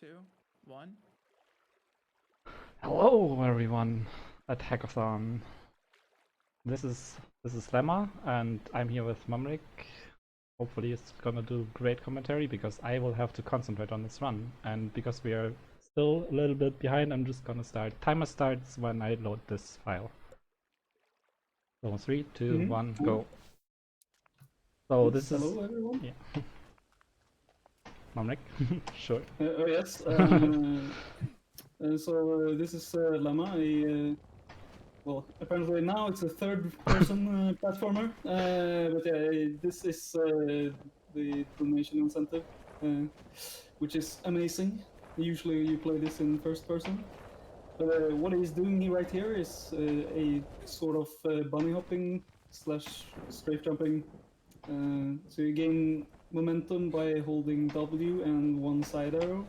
2, 1. Hello everyone at Hekathon. This is Lemma and I'm here with Mamrik. Hopefully it's gonna do great commentary because I will have to concentrate on this run, and because we are still a little bit behind, I'm just gonna start. Timer starts when I load this file. So 3, 2, 1, go. So this is hello everyone. yeah. Mamrik, sure. Yes. So this is Lemma. Well, apparently now it's a third-person platformer. But yeah, this is the donation incentive, which is amazing. Usually you play this in first person. But what he's doing right here is a sort of bunny hopping / strafe jumping. So you gain momentum by holding W and one side arrow,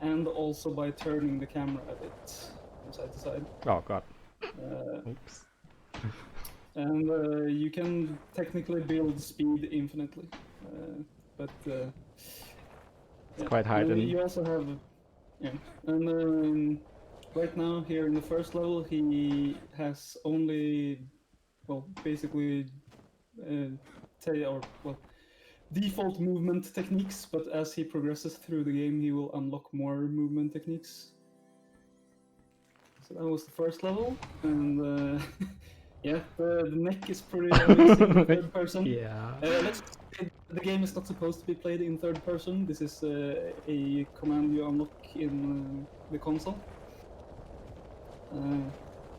and also by turning the camera a bit from side to side. Oh god. Oops. And you can technically build speed infinitely, but it's quite hard. And you also have, and right now here in the first level he has only, well, basically default movement techniques, but as he progresses through the game he will unlock more movement techniques. So that was the first level, and yeah, the neck is pretty amazing in third person. Yeah. The game is not supposed to be played in third person. This is a command you unlock in the console.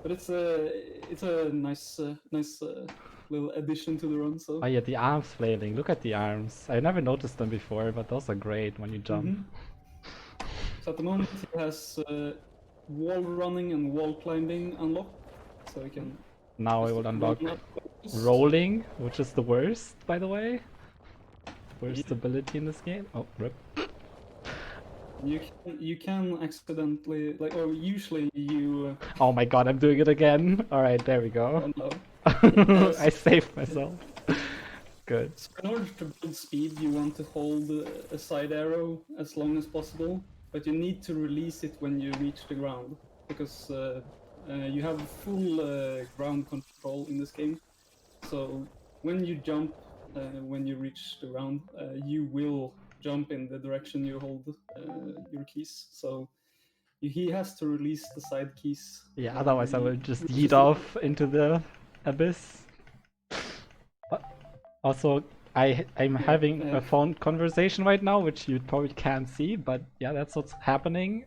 But it's a nice little addition to the run. So. Oh yeah, the arms flailing. Look at the arms. I never noticed them before, but those are great when you jump. So at the moment he has wall running and wall climbing unlocked, so we can. Now I will unlock rolling, which is the worst, by the way. Worst ability in this game. Oh, rip. You can accidentally, like, or usually you. Oh my god, I'm doing it again. All right, there we go. Oh no. I saved myself. Good. So in order to build speed, you want to hold a side arrow as long as possible, but you need to release it when you reach the ground, because you have full ground control in this game. So when you jump, when you reach the ground, you will jump in the direction you hold your keys. So he has to release the side keys. Yeah, otherwise I will just yeet off into the abyss. Also, I'm having a phone conversation right now, which you probably can't see, but yeah, that's what's happening.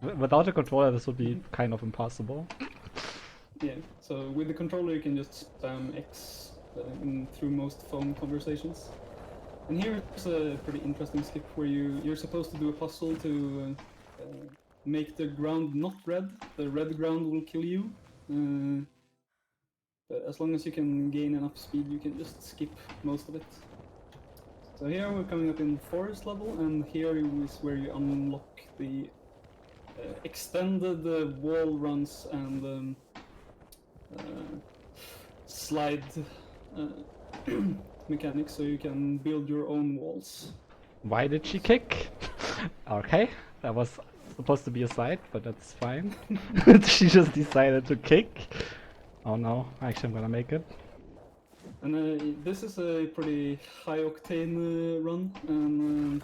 Without a controller, this would be kind of impossible. Yeah, so with the controller you can just spam X through most phone conversations. And here's a pretty interesting skip where you're supposed to do a puzzle to make the ground not red. The red ground will kill you. But as long as you can gain enough speed, you can just skip most of it. So here we're coming up in the forest level, and here is where you unlock the extended wall runs and slide mechanics, so you can build your own walls. Why did she kick? Okay, that was supposed to be a side, but that's fine. She just decided to kick. Oh no, actually I'm gonna make it. And this is a pretty high octane run, and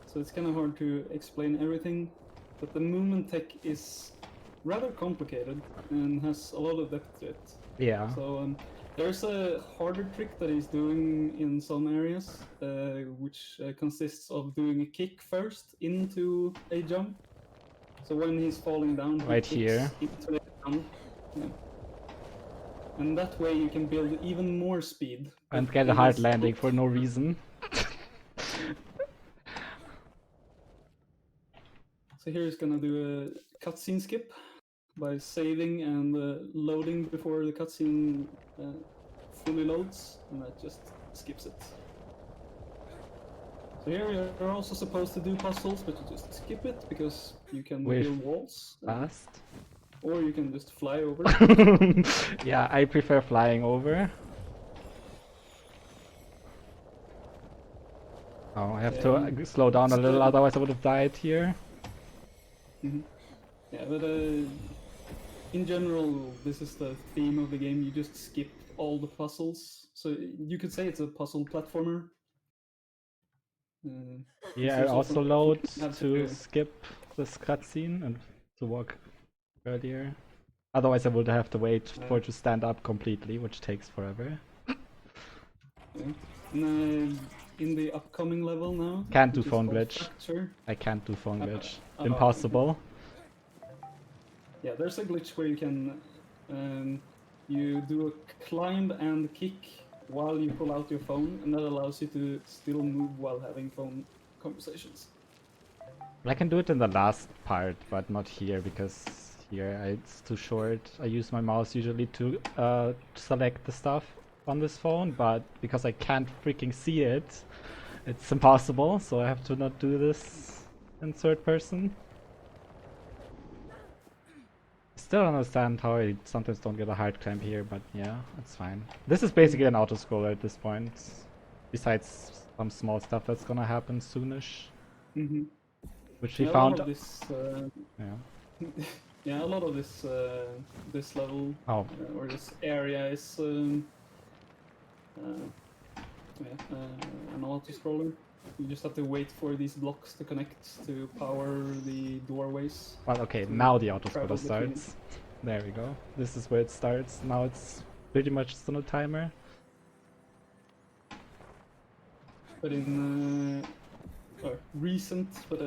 so it's kind of hard to explain everything, but the movement tech is rather complicated and has a lot of depth to it. Yeah. So there's a harder trick that he's doing in some areas, which consists of doing a kick first into a jump. So when he's falling down, he right kicks here into the jump. Yeah. And that way you can build even more speed. and get a hard landing for no reason. So here he's gonna do a cutscene skip by saving and loading before the cutscene fully loads, and that just skips it. So here you're also supposed to do puzzles, but you just skip it because you can build walls. Fast. Or you can just fly over. Yeah, I prefer flying over. Oh, I have to slow down a little, otherwise I would have died here. Yeah, but in general, this is the theme of the game. You just skip all the puzzles, so you could say it's a puzzle platformer. Yeah, I also you load have to skip this cutscene and to walk earlier. Otherwise I would have to wait for it to stand up completely, which takes forever. In the upcoming level now, Can't do which is phone called glitch. Fracture. I can't do phone glitch. Okay. Impossible. Yeah, there's a glitch where you can you do a climb and kick while you pull out your phone, and that allows you to still move while having phone conversations. I can do it in the last part, but not here because here it's too short. I use my mouse usually to select the stuff on this phone, but because I can't freaking see it, it's impossible, so I have to not do this in third person. Still don't understand how I sometimes don't get a hard climb here, but yeah, it's fine. This is basically an auto-scroller at this point, besides some small stuff that's gonna happen soonish. Which we found. A lot of this, yeah. yeah, a lot of this this level or this area is an auto-scroller. You just have to wait for these blocks to connect to power the doorways. Well, okay, now the auto-scroller starts. There we go. This is where it starts. Now it's pretty much still a timer. But in recent, but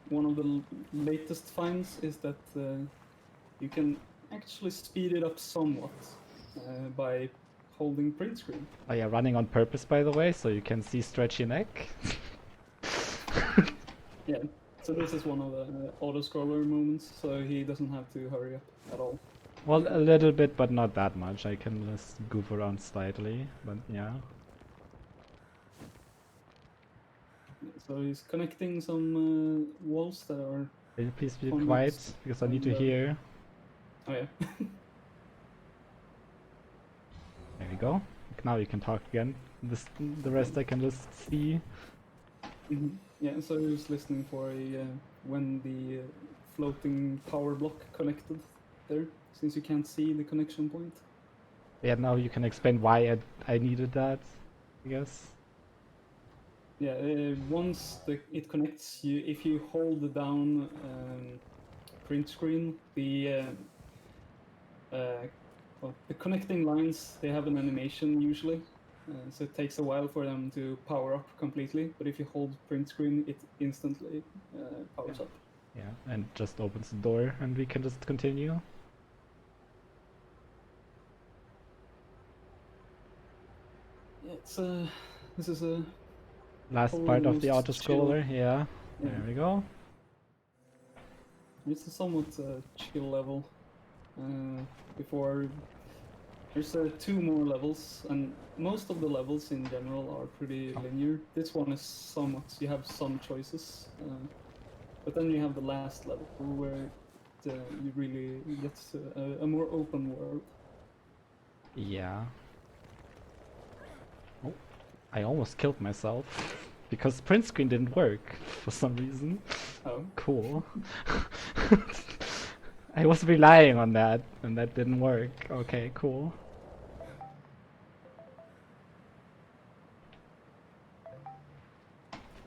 one of the latest finds is that you can actually speed it up somewhat by holding print screen. Oh yeah, running on purpose, by the way, so you can see stretchy neck. Yeah, so this is one of the auto-scroller moments, so he doesn't have to hurry up at all. Well, a little bit, but not that much. I can just goof around slightly, but yeah. So he's connecting some walls that are... Can you please be quiet, because I need to hear. Oh yeah. There we go. Now you can talk again. The rest I can just see. Yeah, so he was listening for when the floating power block connected there, since you can't see the connection point. Yeah, now you can explain why I needed that, I guess. Yeah, once it connects, if you hold down print screen, well, the connecting lines, they have an animation usually, so it takes a while for them to power up completely, but if you hold print screen, it instantly powers up. Yeah, and just opens the door and we can just continue. Yeah, this is a... Last part of the auto-scroller, yeah. There we go. It's a somewhat chill level. Before there's 2 more levels, and most of the levels in general are pretty linear. This one is somewhat, you have some choices, but then you have the last level where you really get a more open world. Yeah. Oh, I almost killed myself because print screen didn't work for some reason. Oh. Cool. I was relying on that, and that didn't work. Okay, cool.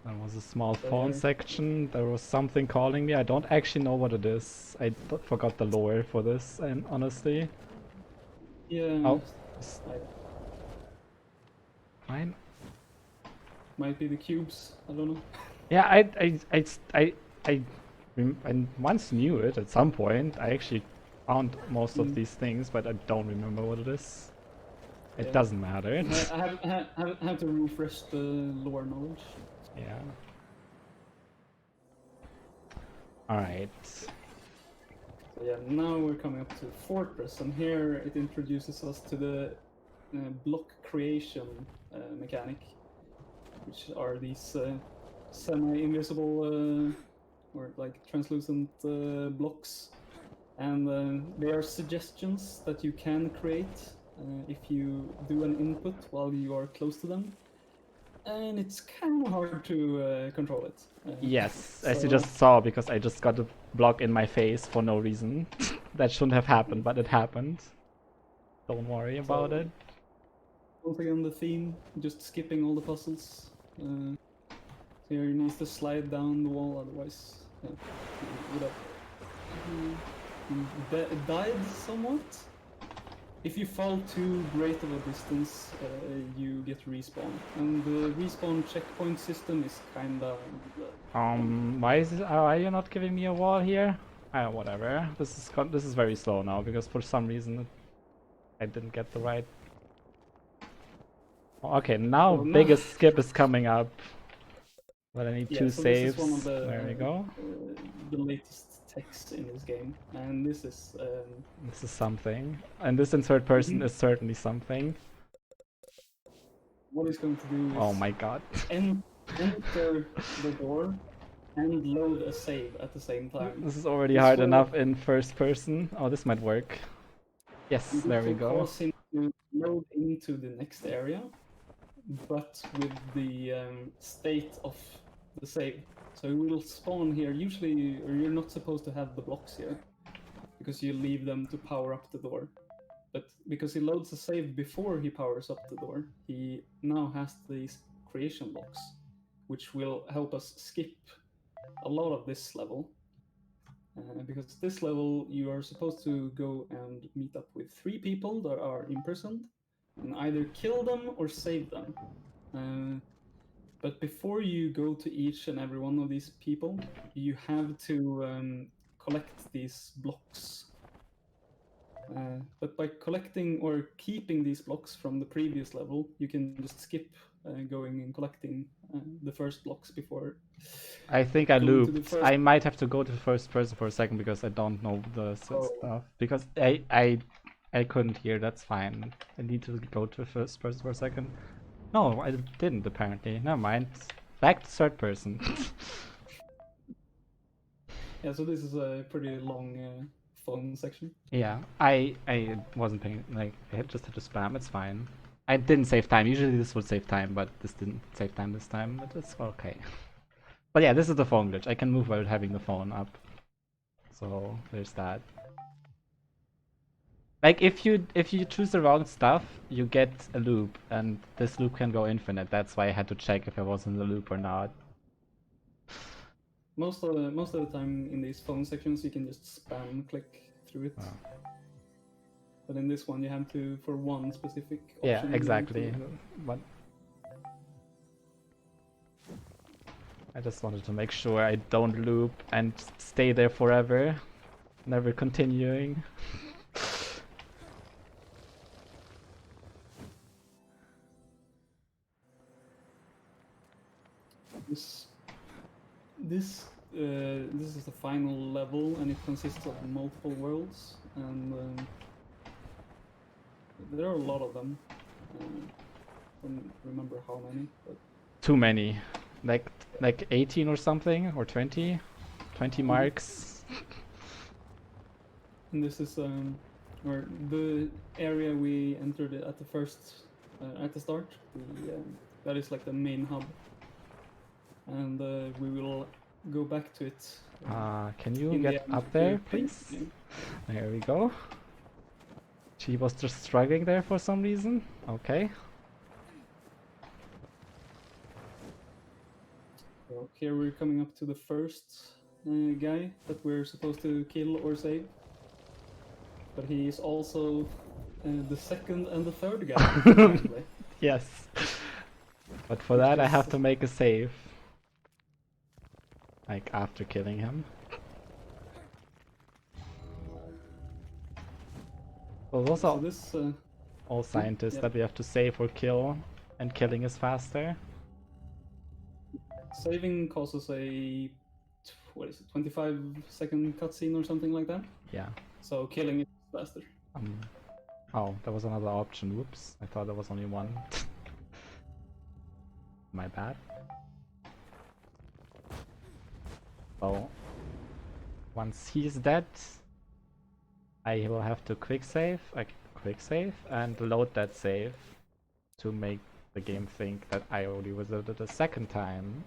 There was a small phone section. There was something calling me. I don't actually know what it is. I forgot the lore for this, and honestly. Yeah. Oh. Fine. Might be the cubes. I don't know. Yeah, I once knew it at some point. I actually found most of these things, but I don't remember what it is. It doesn't matter. I have to refresh the lore knowledge. Yeah. Alright. So yeah, now we're coming up to Fortress, and here it introduces us to the block creation mechanic, which are these semi-invisible or like translucent blocks, and they are suggestions that you can create if you do an input while you are close to them. and it's kind of hard to control it. Yes, as you so- just saw, because I just got a block in my face for no reason. That shouldn't have happened, but it happened. Don't worry about So- it. Once again, the theme, just skipping all the puzzles. So here he needs to slide down the wall, otherwise, he would have died somewhat. If you fall too great of a distance, you get respawned, and the respawn checkpoint system is kinda. Why are you not giving me a wall here? Whatever. This is very slow now because for some reason I didn't get the right. Okay, now Well, biggest skip is coming up. But I need Yeah, two so saves. this is one of There we go. the latest techs in this game, and this is This is something. And this in third person Mhm. is certainly something. what he's going to do is Oh my god. enter the door and load a save at the same time. This is already This hard will- enough in first person. Oh, this might work. Yes, This there we will go. cause him to load into the next area, but with the state of the save. So he will spawn here. Usually, you're not supposed to have the blocks here, because you leave them to power up the door. But because he loads a save before he powers up the door, he now has these creation blocks, which will help us skip a lot of this level. Because this level, you are supposed to go and meet up with 3 people that are imprisoned, and either kill them or save them. But before you go to each and every one of these people, you have to collect these blocks. But by collecting or keeping these blocks from the previous level, you can just skip going and collecting the first blocks before. I think I Going to the looped. first- I might have to go to first person for a second because I don't know the Oh. stuff. Because I couldn't hear. That's fine. I need to go to first person for a second. No, I didn't apparently. Never mind. Back to third person. Yeah, so this is a pretty long phone section. Yeah, I wasn't paying, like, I just had to spam. It's fine. I didn't save time. Usually this would save time, but this didn't save time this time. But it's okay. But yeah, this is the phone glitch. I can move while having the phone up. So there's that. Like if you choose the wrong stuff, you get a loop, and this loop can go infinite. That's why I had to check if I was in the loop or not. Most of the time in these phone sections, you can just spam click through it. Wow. But in this one, you have to for one specific option. Yeah, you have exactly. to- But I just wanted to make sure I don't loop and stay there forever, never continuing. This is the final level, and it consists of multiple worlds, and there are a lot of them. I don't remember how many, but Too many. Like 18 or something, or 20? 20 marks. and this is or the area we entered at the first at the start. That is like the main hub, and we will go back to it. Can you in the get end up there, to- please? yeah. There we go. She was just struggling there for some reason. Okay. So here we're coming up to the first guy that we're supposed to kill or save. But he is also the second and the third guy, apparently. Yes. But for Which that I is- have to make a save. Like after killing him. Well, those So are this, all scientists yeah. that we have to save or kill, and killing is faster. saving causes a, what is it, 25-second cutscene or something like that. Yeah. So killing is faster. Oh, there was another option. Whoops. I thought there was only one. My bad. So, once he's dead, I will have to quick save and load that save to make the game think that I only wizarded a second time.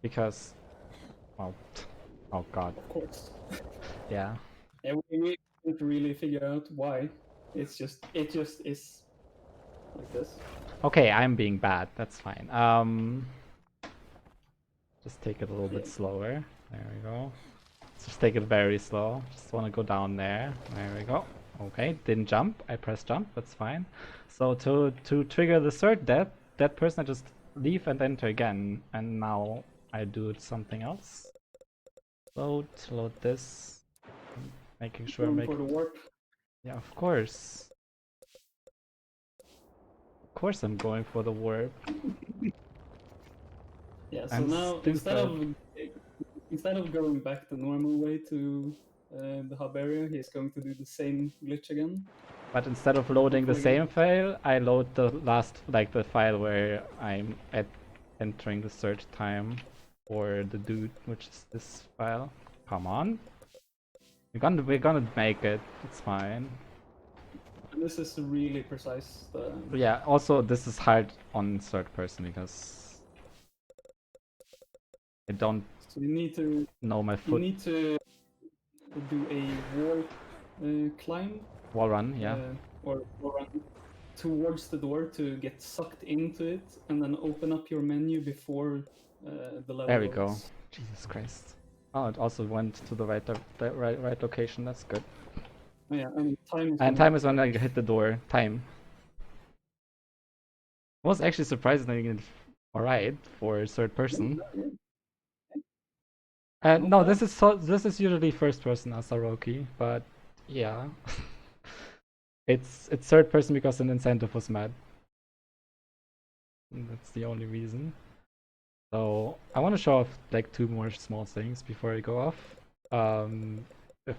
Because, well, oh god, Of course. yeah. Yeah, we can't really figure out why. It just is like this. Okay, I'm being bad. That's fine. Just take it a little bit Yeah. slower. There we go. Just take it very slow. Just want to go down there. There we go. Okay, didn't jump. I pressed jump. That's fine. So to trigger the third death, that person I just leave and enter again. And now I do something else. Load this. Making sure I Going make. for the warp. Yeah, of course. Of course, I'm going for the warp. Yeah. So I'm now stupid. instead of going back the normal way to the hub area, he's going to do the same glitch again. But instead of loading the Hopefully same file, I load the last, like the file where I'm entering the search time for the dude, which is this file. Come on. We're gonna make it. It's fine. And this is really precise. But yeah, also this is hard on third person because I don't So you need to know my foot. do a wall climb Wall run, yeah. or run towards the door to get sucked into it, and then open up your menu before the level. There we go. loads. Jesus Christ. Oh, it also went to the right location. That's good. Oh, yeah, and time is. And time is when I hit the door. Time. I was actually surprisingly alright for third person. No, this is usually first person as Asaroki, but yeah. It's third person because an incentive was mad. That's the only reason. So I want to show off like two more small things before I go off.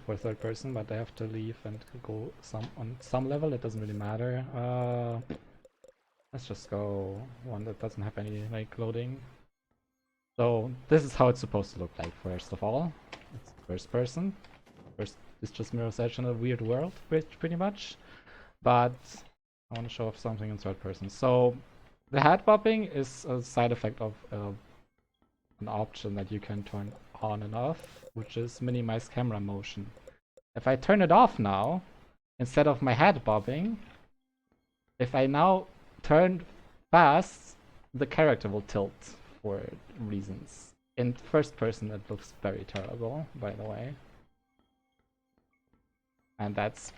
For third person, but I have to leave and go on some level. It doesn't really matter. Let's just go one that doesn't have any like loading. So this is how it's supposed to look like. First of all, it's first person. First, it's just Mirror's Edge in a weird world, pretty much. But I want to show off something in third person. So the head bobbing is a side effect of an option that you can turn on and off, which is minimize camera motion. If I turn it off now, instead of my head bobbing, if I now turn fast, the character will tilt for reasons. In first person, it looks very terrible, by the way. And that's,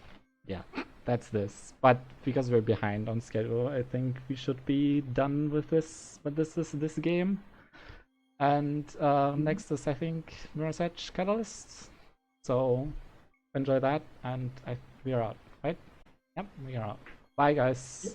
yeah, that's this. But because we're behind on schedule, I think we should be done with this. But this is this game. And next is, I think, Mirror's Edge Catalyst. So enjoy that, and we are out, right? Yep, we are out. Bye, guys. Yep.